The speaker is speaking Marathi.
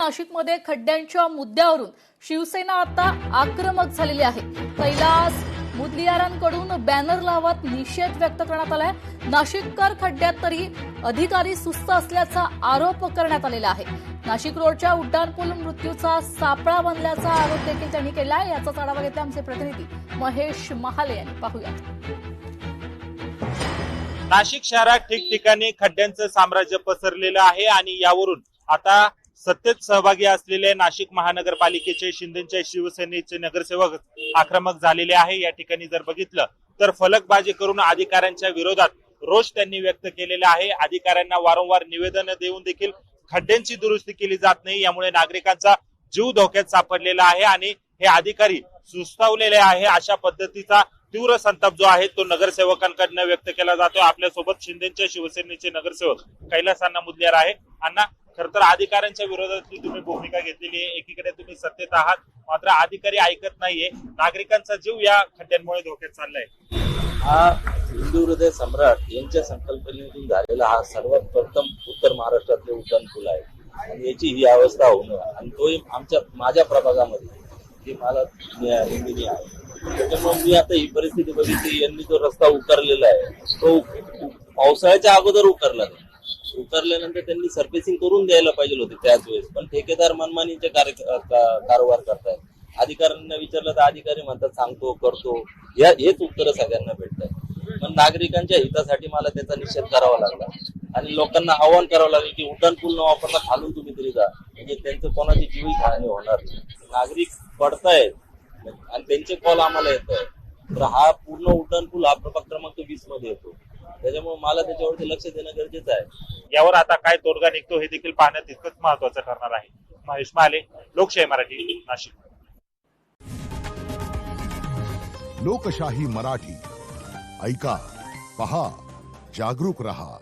नाशिकमध्ये खड्ड्यांच्या मुद्द्यावरून शिवसेना आता आक्रमक झालेली आहे। कैलास मुदलियारांकडून बॅनर लावत निषेध व्यक्त करण्यात आलाय। नाशिककर खड्ड्यात तरी अधिकारी सुस्त असल्याचा आरोप करण्यात आलेला आहे। नाशिक रोडच्या उड्डाणपूल मृत्यूचा सापळा बनल्याचा आरोप देखील त्यांनी केलाय। याचाच आढावा घेतला आमचे प्रतिनिधी महेश महाले यांनी। पाहूयात। नाशिक शहरात ठिकठिकाणी खड्ड्यांचं साम्राज्य पसरलेलं आहे आणि यावरून आता सत्तेत सहभागी असलेले नाशिक महानगरपालिकेचे शिंदेच्या शिवसेनेचे नगरसेवक आक्रमक झालेले आहे। या ठिकाणी जर बघितलं तर फलकबाजी करून अधिकाऱ्यांच्या विरोधात रोष त्यांनी व्यक्त केलेला आहे। अधिकाऱ्यांना वारंवार निवेदन देऊन देखील खड्ड्यांची दुरुस्ती केली जात नाही, यामुळे नागरिकांचा जीव धोक्यात सापडलेला आहे आणि हे अधिकारी सुस्तावलेले आहे। अशा पद्धतीचा तीव्र संताप जो आहे तो नगरसेवकांकडून व्यक्त केला जातो। आपल्यासोबत शिंदेच्या शिवसेनेचे नगरसेवक कैलास मुदलियार आहे। अण्णा, खर तर अधिकाऱ्यांच्या विरोधातली तुम्ही भूमिका घेतलेली आहे। एकीकडे तुम्ही सत्तेत आहात, मात्र अधिकारी ऐकत नाहीये। नागरिकांचा जीव या खड्ड्यांमुळे धोक्यात चाललाय। हा हिंदू हृदय सम्राट यांच्या संकल्पनेतून झालेला हा सर्वात प्रथम उत्तर महाराष्ट्रातले उड्डाणपूल आहे आणि याची ही अवस्था होणं आणि तो माझ्या प्रभागामध्ये जे मला निंदनीय आहे। त्याच्यामुळे मी आता ही परिस्थिती बघितली। यांनी जो रस्ता उकरलेला आहे तो पावसाळ्याच्या अगोदर उकरला नाही। उकरल्यानंतर त्यांनी सर्फेसिंग करून द्यायला पाहिजे होते त्याच वेळेस, पण ठेकेदार मनमानीचे कारभार करतायत। अधिकाऱ्यांना विचारलं तर अधिकारी म्हणतात सांगतो करतो, हेच उत्तर सगळ्यांना भेटतात। पण नागरिकांच्या हितासाठी मला त्याचा निषेध करावा लागला आणि लोकांना आवाहन करावं लागलं की उड्डाणपूल न वापरता खालून तुम्ही तरी जा, म्हणजे त्यांचं कोणाची जीवित हानी होणार नाही। नागरिक पडतायत आणि त्यांचे कॉल आम्हाला येत आहे। तर हा पूर्ण उड्डाणपूल हा प्रभाग क्रमांक 20 मध्ये येतो, त्याच्यामुळे मला त्याच्यावरती लक्ष देणं गरजेचं आहे। यावर आता काय तोडगा निघतो हे देखील पाहणं तितकंच महत्वाचं ठरणार आहे। महेश महाले, लोकशाही मराठी, नाशिक। लोकशाही मराठी ऐका, पहा, जागरूक रहा।